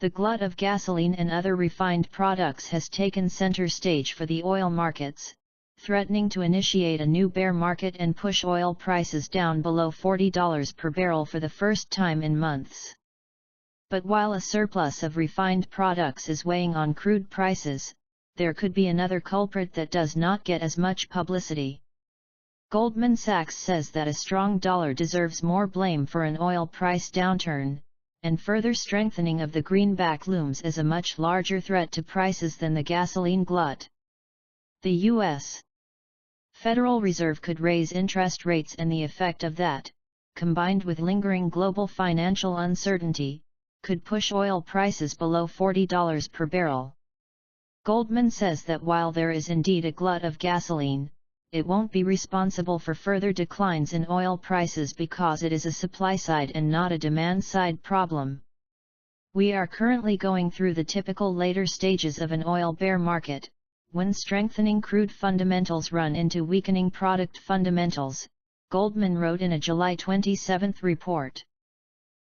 The glut of gasoline and other refined products has taken center stage for the oil markets, threatening to initiate a new bear market and push oil prices down below $40 per barrel for the first time in months. But while a surplus of refined products is weighing on crude prices, there could be another culprit that does not get as much publicity. Goldman Sachs says that a strong dollar deserves more blame for an oil price downturn, and further strengthening of the greenback looms as a much larger threat to prices than the gasoline glut. The U.S. Federal Reserve could raise interest rates, and the effect of that, combined with lingering global financial uncertainty, could push oil prices below $40 per barrel. Goldman says that while there is indeed a glut of gasoline, it won't be responsible for further declines in oil prices because it is a supply-side and not a demand-side problem. We are currently going through the typical later stages of an oil bear market, when strengthening crude fundamentals run into weakening product fundamentals, Goldman wrote in a July 27 report.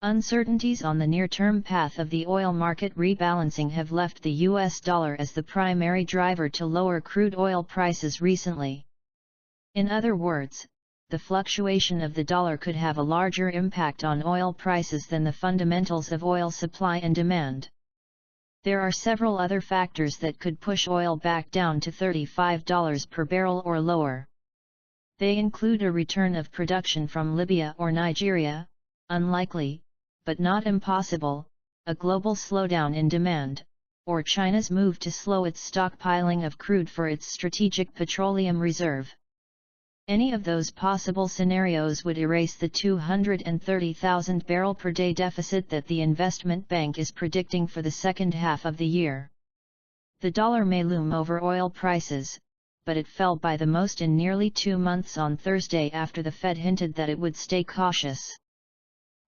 Uncertainties on the near-term path of the oil market rebalancing have left the U.S. dollar as the primary driver to lower crude oil prices recently. In other words, the fluctuation of the dollar could have a larger impact on oil prices than the fundamentals of oil supply and demand. There are several other factors that could push oil back down to $35 per barrel or lower. They include a return of production from Libya or Nigeria, unlikely, but not impossible, a global slowdown in demand, or China's move to slow its stockpiling of crude for its strategic petroleum reserve. Any of those possible scenarios would erase the 230,000 barrel per day deficit that the investment bank is predicting for the second half of the year. The dollar may loom over oil prices, but it fell by the most in nearly 2 months on Thursday after the Fed hinted that it would stay cautious.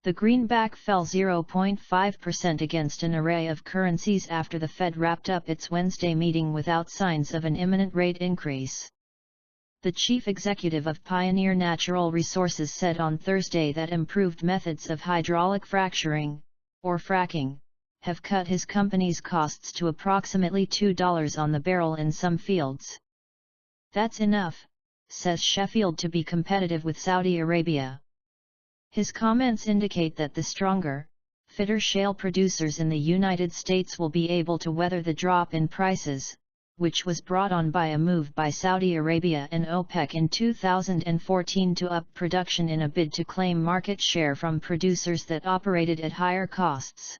The greenback fell 0.5% against an array of currencies after the Fed wrapped up its Wednesday meeting without signs of an imminent rate increase. The chief executive of Pioneer Natural Resources said on Thursday that improved methods of hydraulic fracturing, or fracking, have cut his company's costs to approximately $2 on the barrel in some fields. That's enough, says Sheffield, to be competitive with Saudi Arabia. His comments indicate that the stronger, fitter shale producers in the United States will be able to weather the drop in prices, which was brought on by a move by Saudi Arabia and OPEC in 2014 to up production in a bid to claim market share from producers that operated at higher costs.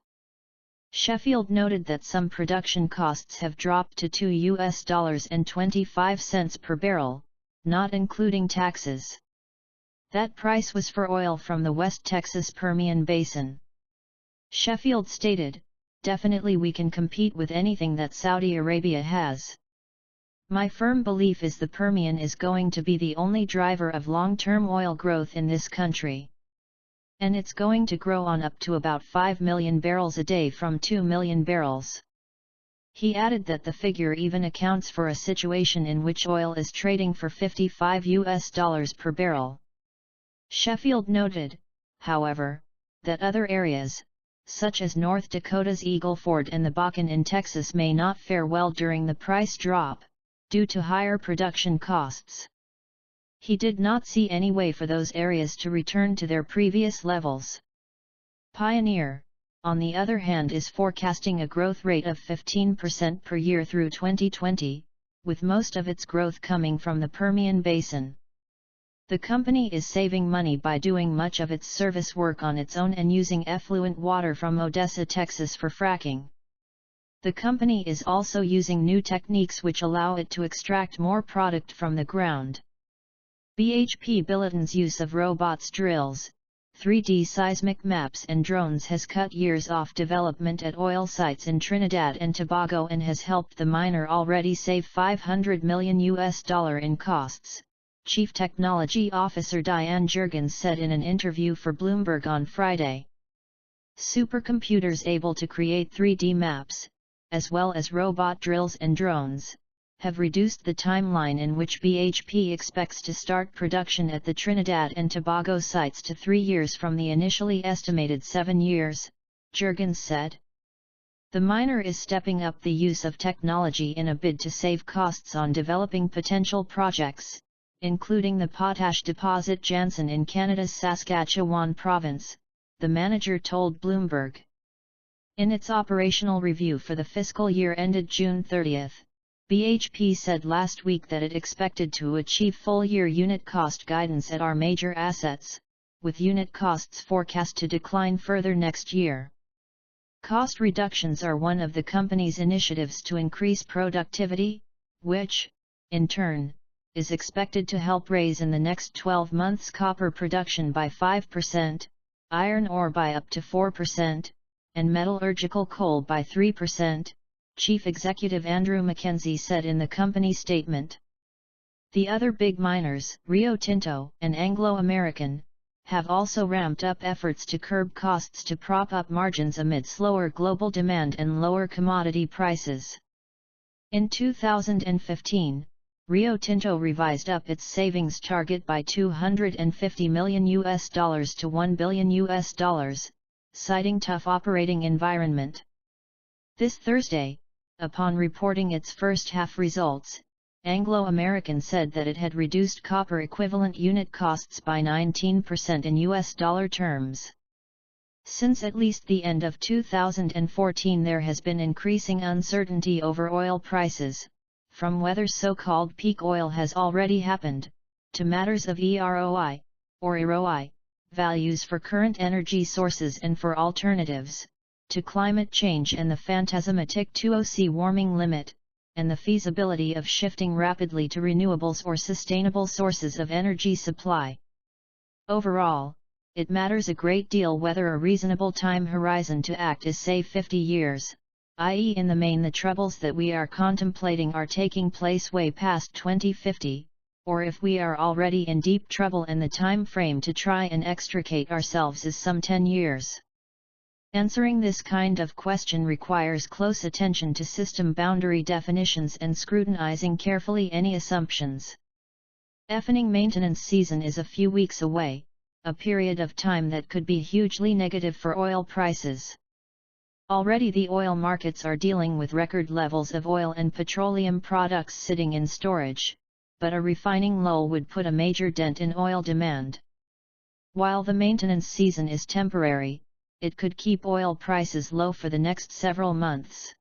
Sheffield noted that some production costs have dropped to $2.25 per barrel, not including taxes. That price was for oil from the West Texas Permian Basin. Sheffield stated, "Definitely we can compete with anything that Saudi Arabia has. My firm belief is the Permian is going to be the only driver of long-term oil growth in this country. And it's going to grow on up to about 5 million barrels a day from 2 million barrels." He added that the figure even accounts for a situation in which oil is trading for $55 per barrel. Sheffield noted, however, that other areas, such as North Dakota's Eagle Ford and the Bakken in Texas, may not fare well during the price drop, due to higher production costs. He did not see any way for those areas to return to their previous levels. Pioneer, on the other hand, is forecasting a growth rate of 15% per year through 2020, with most of its growth coming from the Permian Basin. The company is saving money by doing much of its service work on its own and using effluent water from Odessa, Texas for fracking. The company is also using new techniques which allow it to extract more product from the ground. BHP Billiton's use of robots, drills, 3D seismic maps and drones has cut years off development at oil sites in Trinidad and Tobago and has helped the miner already save $500 million in costs, Chief Technology Officer Diane Juergens said in an interview for Bloomberg on Friday. Supercomputers able to create 3D maps, as well as robot drills and drones, have reduced the timeline in which BHP expects to start production at the Trinidad and Tobago sites to 3 years from the initially estimated 7 years, Juergens said. The miner is stepping up the use of technology in a bid to save costs on developing potential projects, including the potash deposit Jansen in Canada's Saskatchewan province, the manager told Bloomberg. In its operational review for the fiscal year ended June 30, BHP said last week that it expected to achieve full-year unit cost guidance at our major assets, with unit costs forecast to decline further next year. Cost reductions are one of the company's initiatives to increase productivity, which, in turn, is expected to help raise in the next 12 months copper production by 5%, iron ore by up to 4%, and metallurgical coal by 3%, Chief Executive Andrew Mackenzie said in the company statement. The other big miners, Rio Tinto and Anglo American, have also ramped up efforts to curb costs to prop up margins amid slower global demand and lower commodity prices. In 2015, Rio Tinto revised up its savings target by $250 million to $1 billion, citing tough operating environment. This Thursday, upon reporting its first half results, Anglo American said that it had reduced copper equivalent unit costs by 19% in US dollar terms. Since at least the end of 2014 there has been increasing uncertainty over oil prices, from whether so-called peak oil has already happened, to matters of EROI, or EROI, values for current energy sources and for alternatives, to climate change and the phantasmatic 2°C warming limit, and the feasibility of shifting rapidly to renewables or sustainable sources of energy supply. Overall, it matters a great deal whether a reasonable time horizon to act is say 50 years, i.e. in the main the troubles that we are contemplating are taking place way past 2050, or if we are already in deep trouble and the time frame to try and extricate ourselves is some 10 years. Answering this kind of question requires close attention to system boundary definitions and scrutinizing carefully any assumptions. Effening maintenance season is a few weeks away, a period of time that could be hugely negative for oil prices. Already the oil markets are dealing with record levels of oil and petroleum products sitting in storage, but a refining lull would put a major dent in oil demand. While the maintenance season is temporary, it could keep oil prices low for the next several months.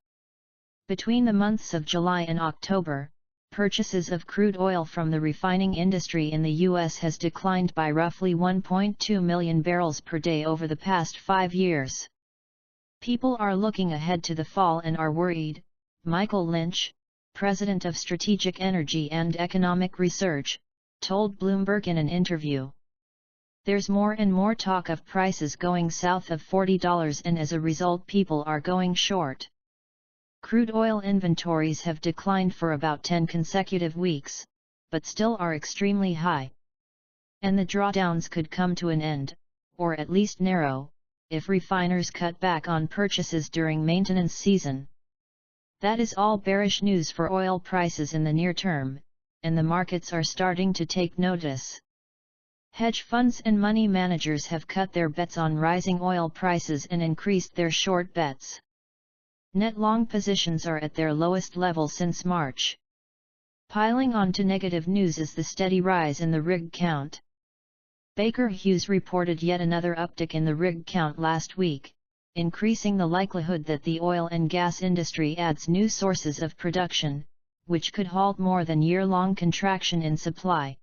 Between the months of July and October, purchases of crude oil from the refining industry in the U.S. has declined by roughly 1.2 million barrels per day over the past 5 years. People are looking ahead to the fall and are worried, Michael Lynch, president of Strategic Energy and Economic Research, told Bloomberg in an interview. There's more and more talk of prices going south of $40 and as a result people are going short. Crude oil inventories have declined for about 10 consecutive weeks, but still are extremely high. And the drawdowns could come to an end, or at least narrow, if refiners cut back on purchases during maintenance season. That is all bearish news for oil prices in the near term, and the markets are starting to take notice. Hedge funds and money managers have cut their bets on rising oil prices and increased their short bets. Net long positions are at their lowest level since March. Piling on to negative news is the steady rise in the rig count. Baker Hughes reported yet another uptick in the rig count last week, increasing the likelihood that the oil and gas industry adds new sources of production, which could halt more than year-long contraction in supply.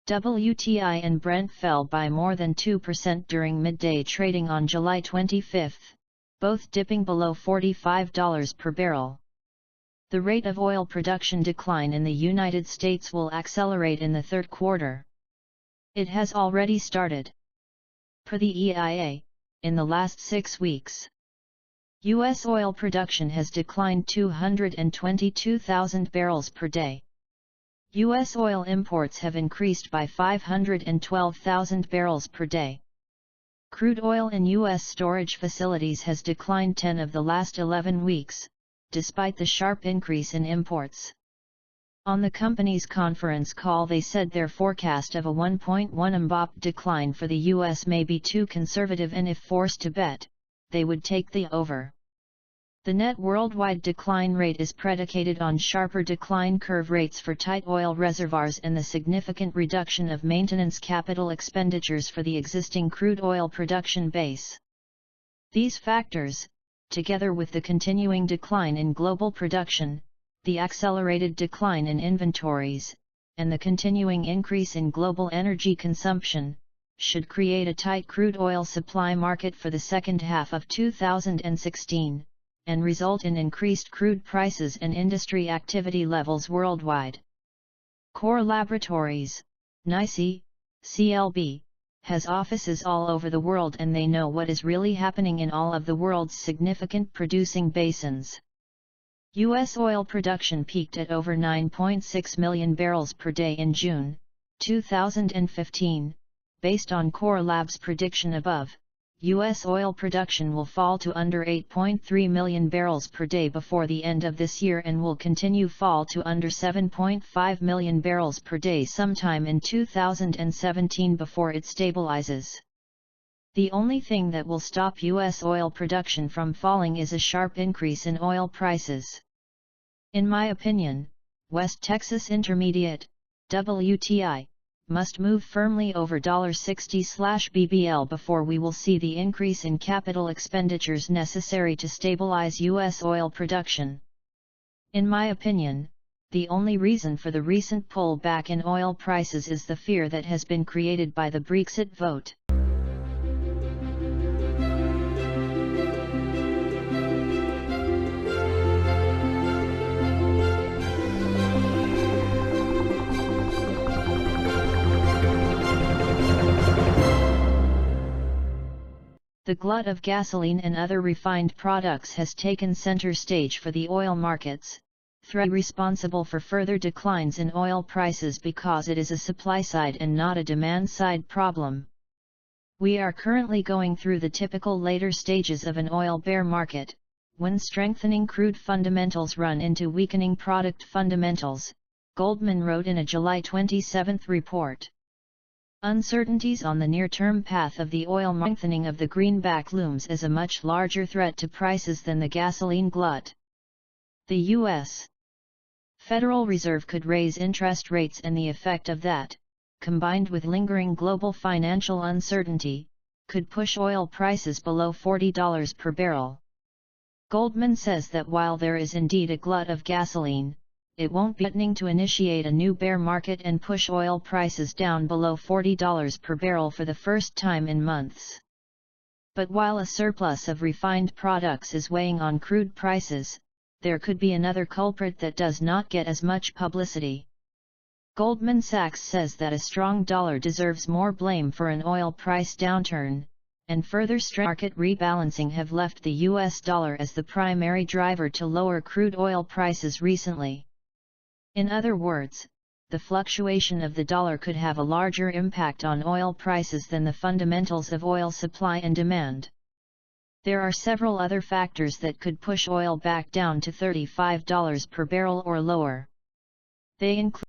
WTI and Brent fell by more than 2% during midday trading on July 25, both dipping below $45 per barrel. The rate of oil production decline in the United States will accelerate in the third quarter. It has already started. Per the EIA, in the last 6 weeks, U.S. oil production has declined 222,000 barrels per day. U.S. oil imports have increased by 512,000 barrels per day. Crude oil in U.S. storage facilities has declined 10 of the last 11 weeks, despite the sharp increase in imports. On the company's conference call they said their forecast of a 1.1 MBOP decline for the U.S. may be too conservative and if forced to bet, they would take the over. The net worldwide decline rate is predicated on sharper decline curve rates for tight oil reservoirs and the significant reduction of maintenance capital expenditures for the existing crude oil production base. These factors, together with the continuing decline in global production, the accelerated decline in inventories, and the continuing increase in global energy consumption, should create a tight crude oil supply market for the second half of 2016. And result in increased crude prices and industry activity levels worldwide. Core Laboratories, NICE, CLB, has offices all over the world and they know what is really happening in all of the world's significant producing basins. U.S. oil production peaked at over 9.6 million barrels per day in June 2015, based on Core Lab's prediction above. U.S. oil production will fall to under 8.3 million barrels per day before the end of this year and will continue fall to under 7.5 million barrels per day sometime in 2017 before it stabilizes. The only thing that will stop U.S. oil production from falling is a sharp increase in oil prices. In my opinion, West Texas Intermediate, WTI, must move firmly over $60/bbl before we will see the increase in capital expenditures necessary to stabilize U.S. oil production. In my opinion, the only reason for the recent pullback in oil prices is the fear that has been created by the Brexit vote. The glut of gasoline and other refined products has taken center stage for the oil markets, threat responsible for further declines in oil prices because it is a supply-side and not a demand-side problem. We are currently going through the typical later stages of an oil bear market, when strengthening crude fundamentals run into weakening product fundamentals, Goldman wrote in a July 27 report. Uncertainties on the near-term path of the oil strengthening of the greenback looms as a much larger threat to prices than the gasoline glut. The U.S. Federal Reserve could raise interest rates and the effect of that, combined with lingering global financial uncertainty, could push oil prices below $40 per barrel. Goldman says that while there is indeed a glut of gasoline, it won't be threatening to initiate a new bear market and push oil prices down below $40 per barrel for the first time in months. But while a surplus of refined products is weighing on crude prices, there could be another culprit that does not get as much publicity. Goldman Sachs says that a strong dollar deserves more blame for an oil price downturn, and further market rebalancing have left the US dollar as the primary driver to lower crude oil prices recently. In other words, the fluctuation of the dollar could have a larger impact on oil prices than the fundamentals of oil supply and demand. There are several other factors that could push oil back down to $35 per barrel or lower. They include